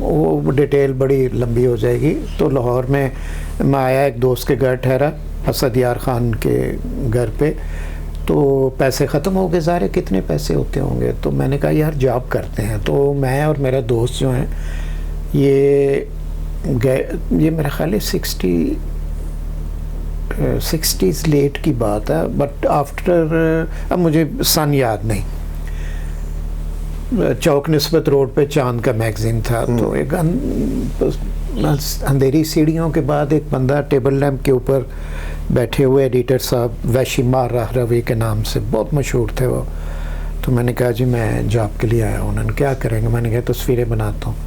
وہ ڈیٹیل بڑی لمبی ہو جائے گی. تو لاہور میں آیا, ایک دوست کے گھر ٹھہرا, اسد یار خان کے گھر پہ. تو پیسے ختم ہو گئے, ظاہر کتنے پیسے ہوتے ہوں گے. تو میں نے کہا یار جاب کرتے ہیں. تو میں اور میرا دوست جو ہیں یہ گئے, یہ میرا خیال ہے 60s لیٹ کی بات ہے, بٹ آفٹر, اب مجھے سن یاد نہیں, چوک نسبت روڈ پہ چاند کا میگزین تھا. تو ایک اندھیری سیڑھیوں کے بعد ایک بندہ ٹیبل لیمپ کے اوپر بیٹھے ہوئے, ایڈیٹر صاحب ویشی مار راہروی کے نام سے بہت مشہور تھے وہ. تو میں نے کہا جی میں جاب کے لیے آیا ہوں. انہوں نے کیا کریں گے؟ میں نے کہا تصویریں بناتا ہوں.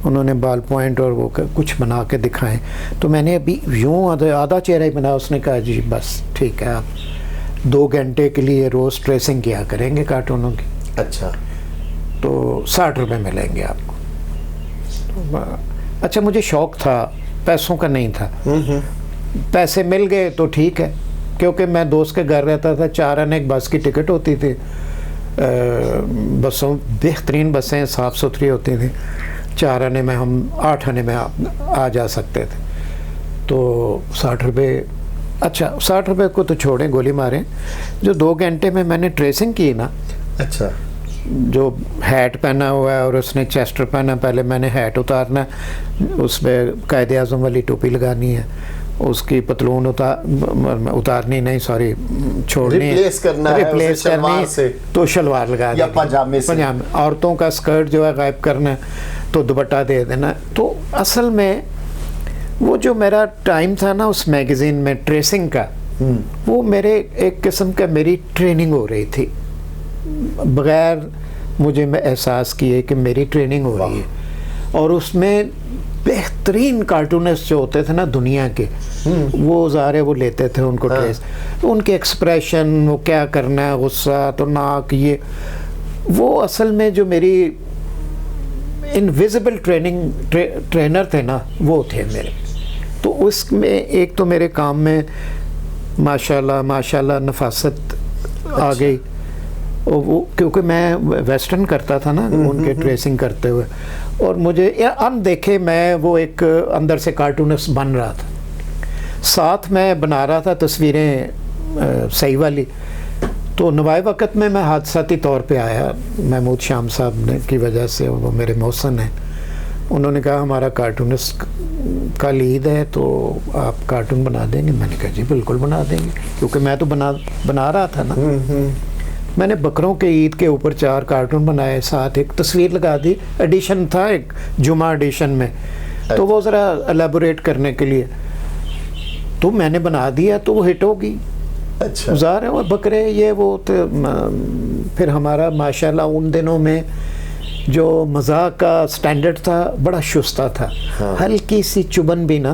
انہوں نے بال پوائنٹ اور وہ کچھ بنا کے دکھائیں. تو میں نے ابھی یوں آدھا چہرہ ہی بنا. اس نے کہا جی بس ٹھیک ہے, آپ 2 گھنٹے کے لیے روز ٹریسنگ کیا کریں گے کارٹونوں کی. اچھا. تو 60 روپے ملیں گے آپ کو. اچھا مجھے شوق تھا, پیسوں کا نہیں تھا. پیسے مل گئے تو ٹھیک ہے, کیونکہ میں دوست کے گھر رہتا تھا. 4 آنے ایک بس کی ٹکٹ ہوتی تھی, بسوں بہترین بسیں صاف ستھری ہوتی تھیں. 4 آنے میں ہم 8 آنے میں آ جا سکتے تھے. تو 60 روپے, اچھا 60 روپے کو تو چھوڑیں, گولی ماریں. جو 2 گھنٹے میں نے ٹریسنگ کی نا, اچھا, جو ہیٹ پہنا ہوا ہے اور اس نے چیسٹر پہنا, پہلے میں نے ہیٹ اتارنا, اس پہ قائد اعظم والی ٹوپی لگانی ہے, اس کی پتلون اتارنی نہیں, سوری چھوڑنی, ریپلیس کرنا ہے, تو شلوار لگا یا پاجامے سے. عورتوں کا اسکرٹ جو ہے غائب کرنا, تو دوپٹہ دے دینا. تو اصل میں وہ جو میرا ٹائم تھا نا اس میگزین میں ٹریسنگ کا, وہ میرے ایک قسم کا میری ٹریننگ ہو رہی تھی, بغیر مجھے میں احساس کیے کہ میری ٹریننگ ہو رہی ہے. اور اس میں بہترین کارٹونسٹ جو ہوتے تھے نا دنیا کے, وہ ظاہر وہ لیتے تھے ان کو ٹریس, ان کے ایکسپریشن, وہ کیا کرنا ہے, غصہ تو ناک, یہ وہ اصل میں جو میری انویزیبل ٹرینر تھے نا وہ تھے میرے. تو اس میں ایک تو میرے کام میں ماشاءاللہ نفاست آ گئی, وہ کیونکہ میں ویسٹرن کرتا تھا نا ان کے ٹریسنگ کرتے ہوئے, اور مجھے ان دیکھے میں وہ ایک اندر سے کارٹونسٹ بن رہا تھا. ساتھ میں بنا رہا تھا تصویریں صحیح والی. تو نوائے وقت میں حادثاتی طور پہ آیا, محمود شام صاحب نے کی وجہ سے, وہ میرے محسن ہیں, انہوں نے کہا ہمارا کارٹونسٹ کا لیڈ ہے تو آپ کارٹون بنا دیں گے. میں نے کہا جی بالکل بنا دیں گے, کیونکہ میں تو بنا رہا تھا نا. میں نے بکروں کے عید کے اوپر 4 کارٹون بنائے, ساتھ ایک تصویر لگا دی. ایڈیشن تھا ایک جمعہ ایڈیشن میں, تو وہ ذرا الیبوریٹ کرنے کے لیے تو میں نے بنا دیا, تو وہ ہٹ ہوگی. اچھا, ظاہر ہے وہ بکرے یہ وہ. پھر ہمارا ماشاءاللہ ان دنوں میں جو مذاق کا سٹینڈرڈ تھا بڑا شستہ تھا. ہلکی سی چبن بھی نا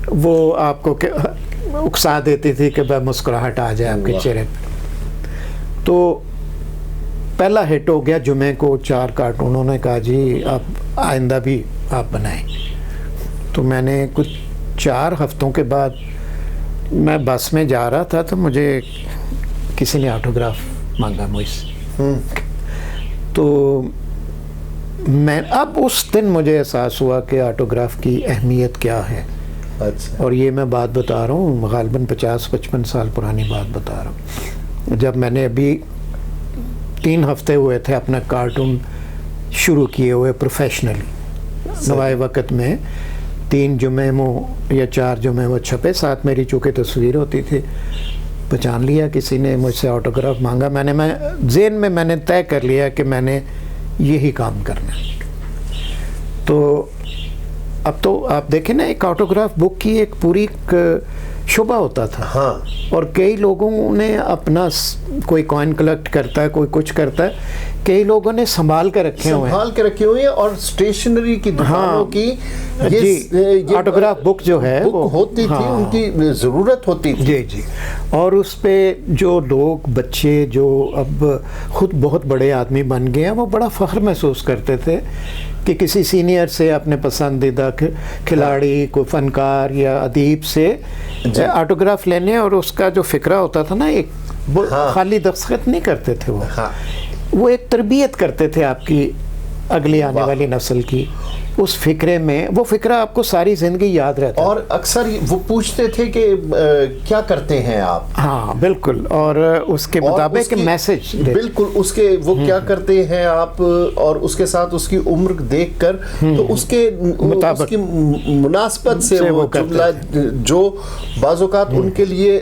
وہ آپ کو اکسا دیتی تھی کہ بھائی مسکراہٹ آ جائے آپ کے چہرے پہ. تو پہلا ہٹ ہو گیا جمعے کو 4 کارٹونوں نے کہا جی آپ آئندہ بھی آپ بنائیں. تو میں نے کچھ 4 ہفتوں کے بعد میں بس میں جا رہا تھا, تو مجھے کسی نے آٹوگراف مانگا مجھ سے. تو میں اب اس دن مجھے احساس ہوا کہ آٹوگراف کی اہمیت کیا ہے. اچھا, اور یہ میں بات بتا رہا ہوں غالباً 50-55 سال پرانی بات بتا رہا ہوں, جب میں نے ابھی 3 ہفتے ہوئے تھے اپنا کارٹون شروع کیے ہوئے پروفیشنلی. نوائے وقت میں 3 جمعے یا 4 جمعے وہ چھپے, ساتھ میری چونکہ تصویر ہوتی تھی. پہچان لیا کسی نے, مجھ سے آٹوگراف مانگا. میں ذہن میں میں نے طے کر لیا کہ میں نے یہی کام کرنا. تو اب تو آپ دیکھیں نا ایک آٹوگراف بک کی ایک پوری شعبہ ہوتا تھا. ہاں, اور کئی لوگوں نے اپنا, کوئی کوائن کلیکٹ کرتا ہے, کوئی کچھ کرتا ہے, کئی لوگوں نے سنبھال کے رکھے ہوئے ہیں. اور اسٹیشنری کی دکانوں کی جی آٹوگراف بک جو ہے وہ ہوتی تھی, ان کی ضرورت ہوتی تھی. جی جی. اور اس پہ جو لوگ بچے جو اب خود بہت بڑے آدمی بن گئے ہیں, وہ بڑا فخر محسوس کرتے تھے کہ کسی سینئر سے, اپنے پسندیدہ کھلاڑی, کوئی فنکار یا ادیب سے آٹوگراف لینے. اور اس کا جو فکرہ ہوتا تھا نا, ایک خالی دستخط نہیں کرتے تھے وہ ایک تربیت کرتے تھے آپ کی اگلی آنے والی نسل کی، اس فکرے میں وہ فکرہ آپ کو ساری زندگی یاد رہتا ہے. اور اکثر وہ پوچھتے تھے کہ کیا کرتے ہیں آپ. ہاں بالکل، اور اس کے مطابق میسج بالکل اس کے وہ کیا کرتے ہیں آپ، اور اس کے ساتھ اس کی عمر دیکھ کر تو اس کے مطابق مناسبت سے وہ جملہ جو بعض اوقات ان کے لیے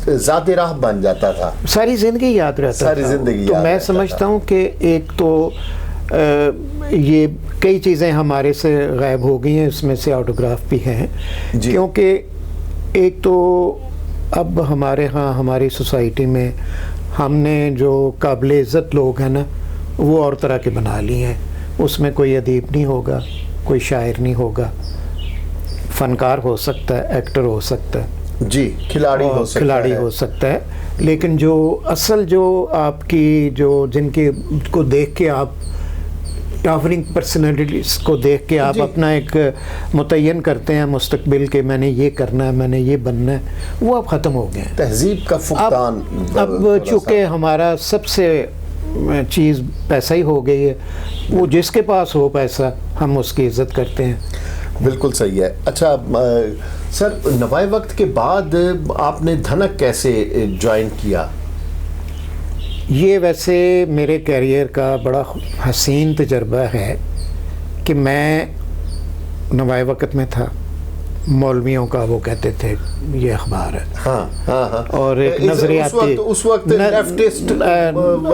ذات راہ بن جاتا تھا، ساری زندگی یاد رہتا ساری زندگی. تو میں سمجھتا ہوں کہ ایک تو یہ کئی چیزیں ہمارے سے غائب ہو گئی ہیں، اس میں سے آٹوگراف بھی ہیں کیونکہ ایک تو اب ہمارے ہاں ہماری سوسائٹی میں ہم نے جو قابل عزت لوگ ہیں نا وہ اور طرح کے بنا لی ہیں. اس میں کوئی ادیب نہیں ہوگا، کوئی شاعر نہیں ہوگا، فنکار ہو سکتا ہے، ایکٹر ہو سکتا ہے، جی کھلاڑی ہو سکتا ہے، لیکن جو اصل جو آپ کی جو جن کے کو دیکھ کے آپ ٹاورنگ پرسنالٹیز کو دیکھ کے آپ اپنا ایک متعین کرتے ہیں مستقبل کے میں نے یہ کرنا ہے، میں نے یہ بننا ہے، وہ اب ختم ہو گئے ہیں. تہذیب کا فقدان اب چونکہ ہمارا سب سے چیز پیسہ ہی ہو گئی ہے، وہ جس کے پاس ہو پیسہ ہم اس کی عزت کرتے ہیں. بالکل صحیح ہے. اچھا سر، نوائے وقت کے بعد آپ نے دھنک کیسے جوائن کیا؟ یہ ویسے میرے کیریئر کا بڑا حسین تجربہ ہے کہ میں نوائے وقت میں تھا، مولویوں کا وہ کہتے تھے یہ اخبار ہے، اور ایک نظریاتی اس وقت لیفٹسٹ،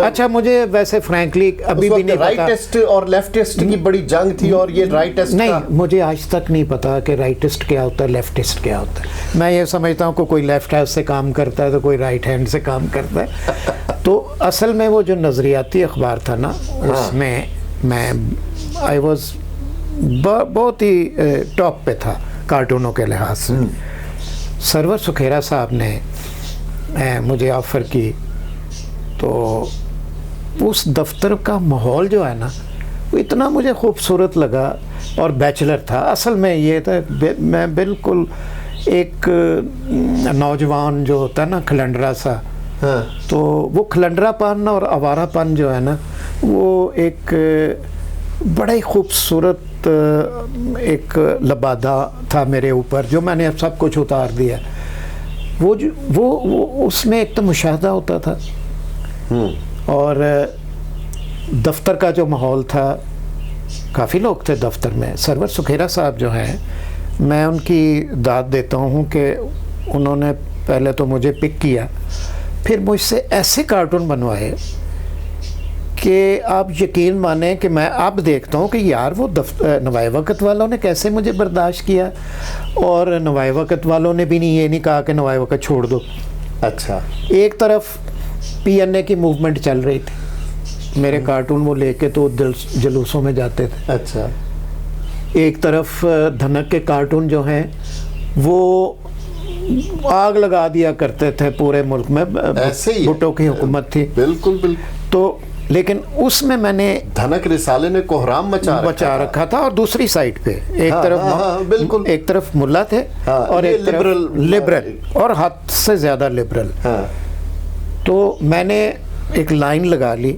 اچھا مجھے ویسے فرینکلی ابھی بھی نہیں پتا، رائٹسٹ اور لیفٹسٹ کی بڑی جنگ تھی، اور یہ رائٹسٹ نہیں، مجھے آج تک نہیں پتا کہ رائٹسٹ کیا ہوتا ہے، لیفٹسٹ کیا ہوتا ہے. میں یہ سمجھتا ہوں کہ کوئی لیفٹ ہینڈ سے کام کرتا ہے تو کوئی رائٹ ہینڈ سے کام کرتا ہے. تو اصل میں وہ جو نظریاتی اخبار تھا نا اس میں میں آئی واز بہت ہی ٹاپ پہ تھا کارٹونوں کے لحاظ سے. سرور سکھیرا صاحب نے مجھے آفر کی تو اس دفتر کا ماحول جو ہے نا وہ اتنا مجھے خوبصورت لگا، اور بیچلر تھا. اصل میں یہ تھا میں بالکل ایک نوجوان جو ہوتا ہے نا کھلنڈرا سا، تو وہ کھلنڈرا پن اور آوارہ پن جو ہے نا وہ ایک بڑا ہی خوبصورت ایک لبادہ تھا میرے اوپر، جو میں نے سب کچھ اتار دیا. وہ اس میں ایک تو مشاہدہ ہوتا تھا، اور دفتر کا جو ماحول تھا، کافی لوگ تھے دفتر میں. سرور سکھیرا صاحب جو ہیں، میں ان کی داد دیتا ہوں کہ انہوں نے پہلے تو مجھے پک کیا، پھر مجھ سے ایسے کارٹون بنوائے کہ آپ یقین مانیں کہ میں اب دیکھتا ہوں کہ یار وہ نوائے وقت والوں نے کیسے مجھے برداشت کیا، اور نوائے وقت والوں نے بھی یہ نہیں کہا کہ نوائے وقت چھوڑ دو. اچھا، ایک طرف پی این اے کی موومنٹ چل رہی تھی، میرے کارٹون وہ لے کے تو جلوسوں میں جاتے تھے. اچھا، ایک طرف دھنک کے کارٹون جو ہیں وہ آگ لگا دیا کرتے تھے پورے ملک میں، بھٹو کی حکومت تھی. بالکل. تو لیکن اس میں نے دھنک رسالے نے کوہرام مچا رکھا تھا، اور دوسری سائٹ پہ ایک طرف ملا تھے اور ایک طرف لبرل، اور حد سے زیادہ لبرل. تو میں نے ایک لائن لگا لی.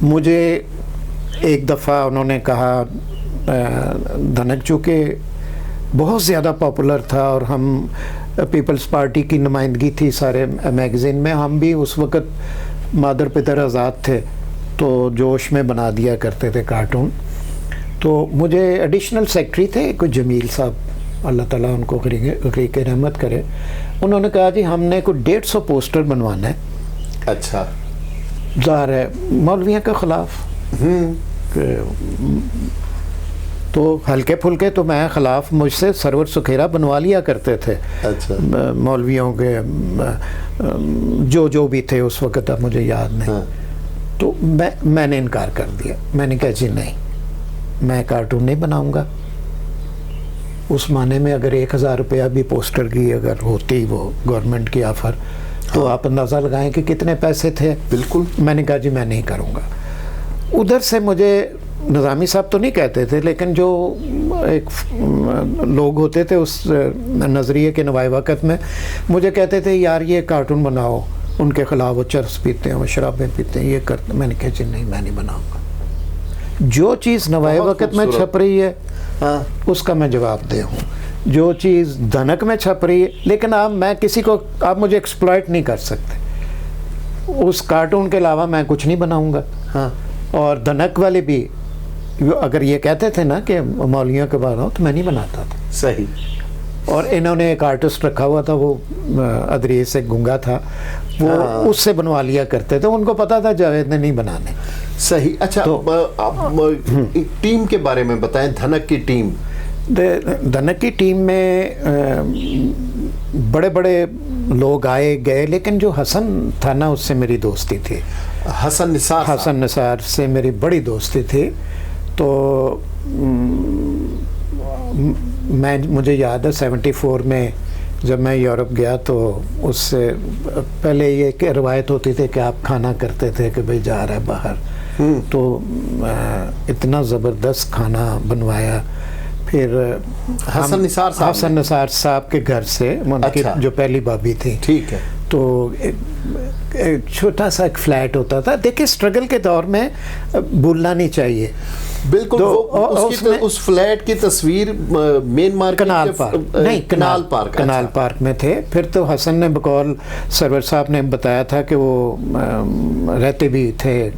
مجھے ایک دفعہ انہوں نے کہا، دھنک چونکہ بہت زیادہ پاپولر تھا اور ہم پیپلز پارٹی کی نمائندگی تھی سارے میگزین میں، ہم بھی اس وقت مادر پتر آزاد تھے تو جوش میں بنا دیا کرتے تھے کارٹون. تو مجھے ایڈیشنل سیکٹری تھے کوئی جمیل صاحب، اللہ تعالیٰ ان کو غریق رحمت کرے، انہوں نے کہا جی ہم نے کوئی 150 پوسٹر بنوانا ہے. اچھا، ظاہر ہے مولویوں کے خلاف، تو ہلکے پھلکے تو میں خلاف مجھ سے سرور سکھیرا بنوا لیا کرتے تھے. اچھا، مولویوں کے جو بھی تھے اس وقت، اب مجھے یاد نہیں. تو میں نے انکار کر دیا. میں نے کہا جی نہیں، میں کارٹون نہیں بناؤں گا. اس معنی میں اگر 1000 روپیہ بھی پوسٹر کی اگر ہوتی وہ گورنمنٹ کی آفر، تو آپ اندازہ لگائیں کہ کتنے پیسے تھے. بالکل. میں نے کہا جی میں نہیں کروں گا. ادھر سے مجھے نظامی صاحب تو نہیں کہتے تھے، لیکن جو ایک لوگ ہوتے تھے اس نظریے کے نوائے وقت میں، مجھے کہتے تھے یار یہ کارٹون بناؤ، ان کے خلاف وہ چرس پیتے ہیں، وہ شرابیں پیتے ہیں، یہ کرتے. میں نے کہا جی نہیں، میں نہیں بناؤں گا. جو چیز نوائے وقت میں چھپ رہی ہے اس کا میں جواب دہ ہوں. جو چیز دھنک میں چھپ رہی ہے، لیکن میں کسی کو آپ مجھے ایکسپلائٹ نہیں کر سکتے. اس کارٹون کے علاوہ میں کچھ نہیں بناؤں گا. اور دھنک والے بھی اگر یہ کہتے تھے نا کہ مولویوں کے بارے تو میں نہیں بناتا تھا. صحیح. اور انہوں نے ایک آرٹسٹ رکھا ہوا تھا، وہ ادریس سے گنگا تھا، وہ اس سے بنوا لیا کرتے تھے، ان کو پتا تھا جاوید نے نہیں بنانے. صحیح. اچھا ٹیم کے بارے میں بتائیں، دھنک کی ٹیم. دھنک کی ٹیم میں بڑے بڑے لوگ آئے گئے، لیکن جو حسن تھا نا اس سے میری دوستی تھی. حسن نثار سے میری بڑی دوستی تھی. تو مجھے یاد ہے 74 میں جب میں یورپ گیا تو اس سے پہلے یہ کہ روایت ہوتی تھی کہ آپ کھانا کرتے تھے کہ بھئی جا رہا ہے باہر، تو اتنا زبردست کھانا بنوایا. پھر حسن نثار صاحب کے گھر سے، ان کی جو پہلی بابی تھی، ٹھیک ہے، تو چھوٹا سا ایک فلیٹ ہوتا تھا. دیکھیں اسٹرگل کے دور میں بھولنا نہیں چاہیے. بالکل. اس فلیٹ کی تصویر مین مارکیٹ کنال پارک میں تھے. پھر تو حسن نے بقول سرور صاحب نے بتایا تھا کہ وہ رہتے بھی تھے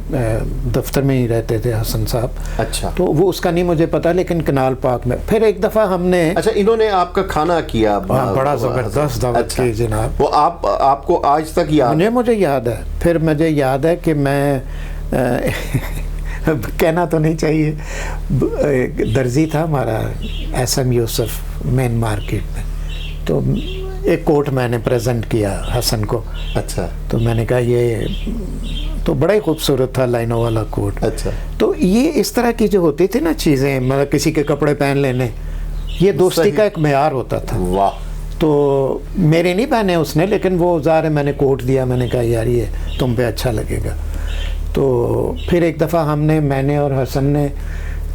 دفتر میں ہی رہتے تھے حسن صاحب. اچھا. تو وہ اس کا نہیں مجھے پتا، لیکن کنال پارک میں. پھر ایک دفعہ ہم نے، اچھا انہوں نے آپ کا کھانا کیا، بڑا زبردست دعوت کی جناب. وہ آپ کو آج تک یاد؟ مجھے یاد ہے. پھر مجھے یاد ہے کہ میں کہنا تو نہیں چاہیے، درزی تھا ہمارا ایس ایم یوسف مین مارکیٹ میں، تو ایک کوٹ میں نے پریزنٹ کیا حسن کو. اچھا. تو میں نے کہا یہ تو بڑا ہی خوبصورت تھا لائنوں والا کوٹ. اچھا. تو یہ اس طرح کی جو ہوتی تھی نا چیزیں، مطلب کسی کے کپڑے پہن لینے، یہ دوستی کا ایک معیار ہوتا تھا. واہ. تو میرے نہیں پہنے اس نے، لیکن وہ ظاہر ہے میں نے کوٹ دیا، میں نے کہا یار یہ تم پہ اچھا لگے گا. تو پھر ایک دفعہ میں نے اور حسن نے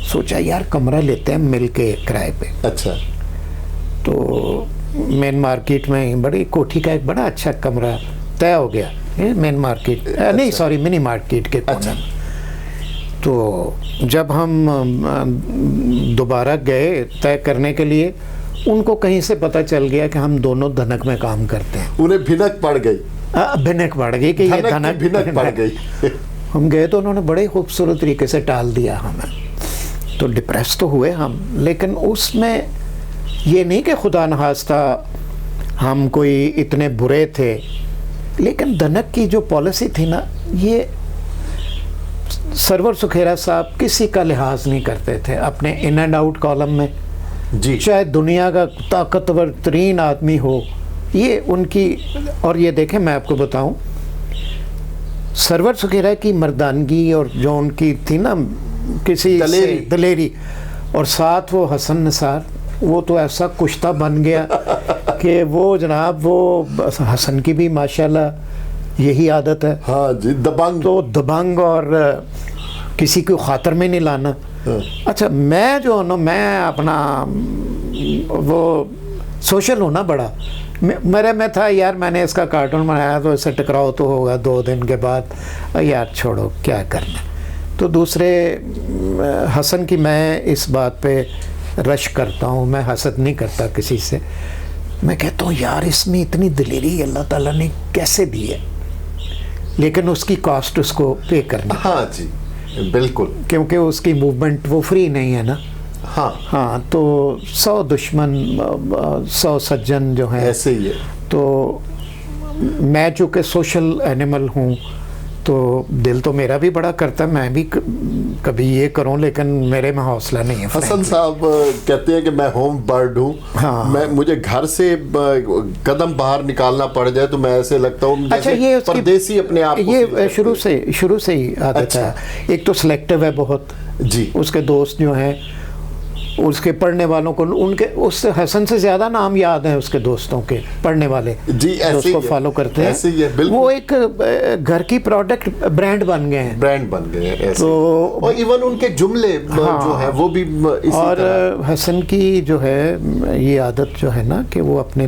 سوچا یار کمرہ لیتے ہیں مل کے کرائے پہ. اچھا. تو مین مارکیٹ میں بڑی کوٹھی کا ایک بڑا اچھا کمرہ طے ہو گیا مین مارکیٹ، نہیں سوری منی مارکیٹ کے کونے. تو جب ہم دوبارہ گئے طے کرنے کے لیے، ان کو کہیں سے پتہ چل گیا کہ ہم دونوں دھنک میں کام کرتے ہیں. انہیں بھنک پڑ گئی کہ یہ دھنک پڑ گئی. ہم گئے تو انہوں نے بڑے خوبصورت طریقے سے ٹال دیا ہمیں. تو ڈپریس تو ہوئے ہم، لیکن اس میں یہ نہیں کہ خدا نخواستہ ہم کوئی اتنے برے تھے، لیکن دھنک کی جو پالیسی تھی نا، یہ سرور سکھیرا صاحب کسی کا لحاظ نہیں کرتے تھے اپنے ان اینڈ آؤٹ کالم میں. جی. چاہے دنیا کا طاقتور ترین آدمی ہو، یہ ان کی. اور یہ دیکھیں میں آپ کو بتاؤں، سرور سکھیرا کی مردانگی اور جو ان کی تھی نا کسی دلیری، اور ساتھ وہ حسن نثار، وہ تو ایسا کشتہ بن گیا کہ وہ جناب، وہ حسن کی بھی ماشاءاللہ یہی عادت ہے. ہاں جی. دبنگ. تو دبنگ اور کسی کو خاطر میں نہیں لانا. اچھا میں جو ہوں نا، میں اپنا وہ سوشل ہوں نا بڑا، میرے میں تھا یار میں نے اس کا کارٹون بنایا تو اس سے ٹکراؤ تو ہوگا 2 دن کے بعد، یار چھوڑو کیا کرنا. تو دوسرے حسن کی میں اس بات پہ رش کرتا ہوں، میں حسد نہیں کرتا کسی سے. میں کہتا ہوں یار اس میں اتنی دلیری اللہ تعالیٰ نے کیسے دی ہے، لیکن اس کی کاسٹ اس کو پے کرنا. ہاں جی بالکل، کیونکہ اس کی موومنٹ وہ فری نہیں ہے نا. ہاں تو 100 دشمن 100 سجن جو ہیں ایسے ہی ہے. تو میں چونکہ سوشل اینیمل ہوں تو دل تو میرا بھی بڑا کرتا ہے، میں بھی کبھی یہ کروں، لیکن میرے میں حوصلہ نہیں ہے. حسن صاحب کہتے ہیں کہ میں ہوم برڈ ہوں. میں مجھے گھر سے قدم باہر نکالنا پڑ جائے تو میں ایسے لگتا ہوں جیسے پردیسی اپنے آپ کو. یہ شروع سے ہی عادت ہے. ایک تو سلیکٹو ہے بہت. جی. اس کے دوست جو ہیں، اس کے پڑھنے والوں کو ان کے اس حسن سے زیادہ نام یاد ہیں اس کے دوستوں کے، پڑھنے والے جی اس کو فالو کرتے ہیں. وہ ایک گھر کی پروڈکٹ برانڈ بن گئے ہیں. تو ایون ان کے جملے جو ہیں وہ بھی. اور حسن کی جو ہے یہ عادت جو ہے نا کہ وہ اپنے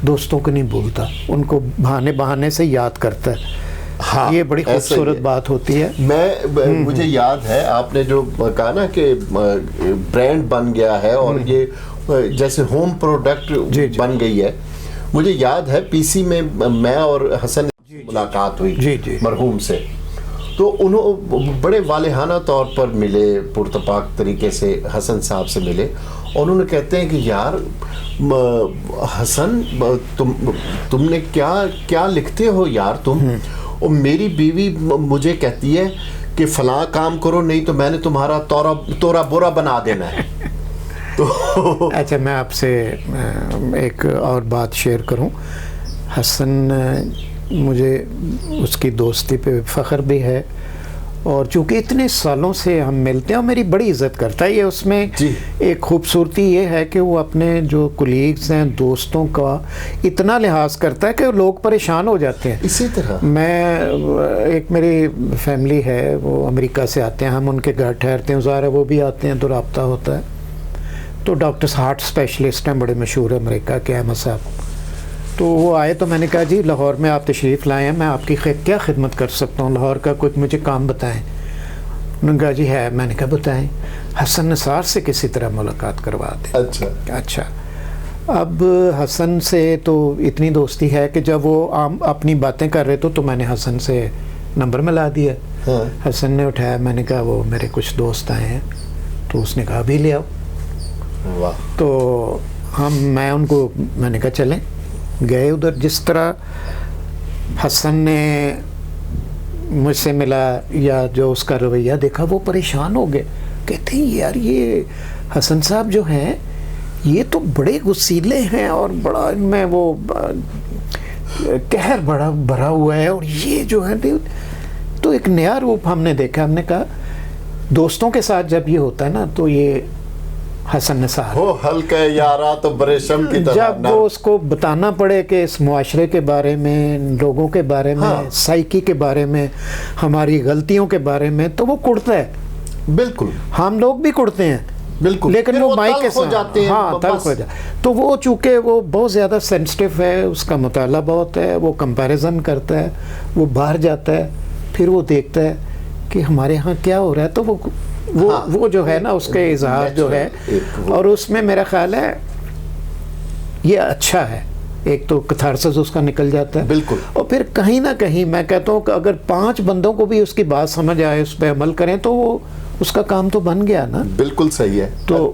دوستوں کو نہیں بھولتا، ان کو بہانے سے یاد کرتا ہے. ہاں یہ بڑی خوبصورت بات ہوتی ہے. مجھے یاد ہے آپ نے جو کہا نا کہ برانڈ بن گیا ہے اور یہ جیسے ہوم پروڈکٹ بن گئی ہے. مجھے یاد ہے پی سی میں میں اور حسن ملاقات ہوئی مرحوم سے, تو انہوں بڑے والہانہ طور پر ملے, پرتپاک طریقے سے حسن صاحب سے ملے, اور انہوں نے کہتے ہیں کہ یار حسن تم نے کیا لکھتے ہو یار تم, اور میری بیوی مجھے کہتی ہے کہ فلاں کام کرو نہیں تو میں نے تمہارا تورا بورا بنا دینا ہے. اچھا میں آپ سے ایک اور بات شیئر کروں. حسن مجھے اس کی دوستی پہ فخر بھی ہے, اور چونکہ اتنے سالوں سے ہم ملتے ہیں اور میری بڑی عزت کرتا ہے. یہ اس میں ایک خوبصورتی یہ ہے کہ وہ اپنے جو کولیگز ہیں, دوستوں کا اتنا لحاظ کرتا ہے کہ لوگ پریشان ہو جاتے ہیں. اسی طرح میں ایک میری فیملی ہے وہ امریکہ سے آتے ہیں, ہم ان کے گھر ٹھہرتے ہیں, ظاہر ہے وہ بھی آتے ہیں تو رابطہ ہوتا ہے. تو ڈاکٹر ہارٹ اسپیشلسٹ ہیں بڑے مشہور ہے امریکہ کے, احمد صاحب. تو وہ آئے تو میں نے کہا جی لاہور میں آپ تشریف لائے ہیں, میں آپ کی کیا خدمت کر سکتا ہوں, لاہور کا کوئی مجھے کام بتائیں. انہوں نے کہا جی ہے. میں نے کہا بتائیں. حسن نثار سے کسی طرح ملاقات کروا دیں. اچھا اب حسن سے تو اتنی دوستی ہے کہ جب وہ اپنی باتیں کر رہے تو میں نے حسن سے نمبر ملا دیا. حسن نے اٹھایا, میں نے کہا وہ میرے کچھ دوست آئے ہیں, تو اس نے کہا ابھی لے آؤ. تو میں ان کو میں نے کہا چلیں, گئے ادھر. جس طرح حسن نے مجھ سے ملا یا جو اس کا رویہ دیکھا وہ پریشان ہو گئے, کہتے ہیں یار یہ حسن صاحب جو ہیں یہ تو بڑے غصیلے ہیں اور بڑا ان میں وہ قہر بڑا بھرا ہوا ہے, اور یہ جو ہے تو ایک نیا روپ ہم نے دیکھا. ہم نے کہا دوستوں کے ساتھ جب یہ ہوتا ہے نا تو یہ حسن نثار ہو ہلکا یارا تو برشم کی طرح, جب وہ اس کو بتانا پڑے کہ اس معاشرے کے بارے میں, لوگوں کے بارے میں, سائیکی کے بارے میں, ہماری غلطیوں کے بارے میں, تو وہ کڑتا ہے. بالکل ہم لوگ بھی کڑتے ہیں بالکل, لیکن وہ مائک کے ساتھ جاتے ہیں. ہاں تلخ ہو جاتے. تو وہ چونکہ وہ بہت زیادہ سینسٹیو ہے, اس کا مطالعہ بہت ہے, وہ کمپیریزن کرتا ہے, وہ باہر جاتا ہے, پھر وہ دیکھتا ہے کہ ہمارے ہاں کیا ہو رہا ہے, تو وہ جو ہے نا اس کے اظہار جو ہے, اور اس میں میرا خیال ہے یہ اچھا ہے. ایک تو کتھارسس اس کا نکل جاتا ہے بالکل, اور پھر کہیں نہ کہیں میں کہتا ہوں کہ اگر 5 بندوں کو بھی اس کی بات سمجھ آئے, اس پہ عمل کریں, تو وہ اس کا کام تو بن گیا نا. بالکل صحیح ہے. تو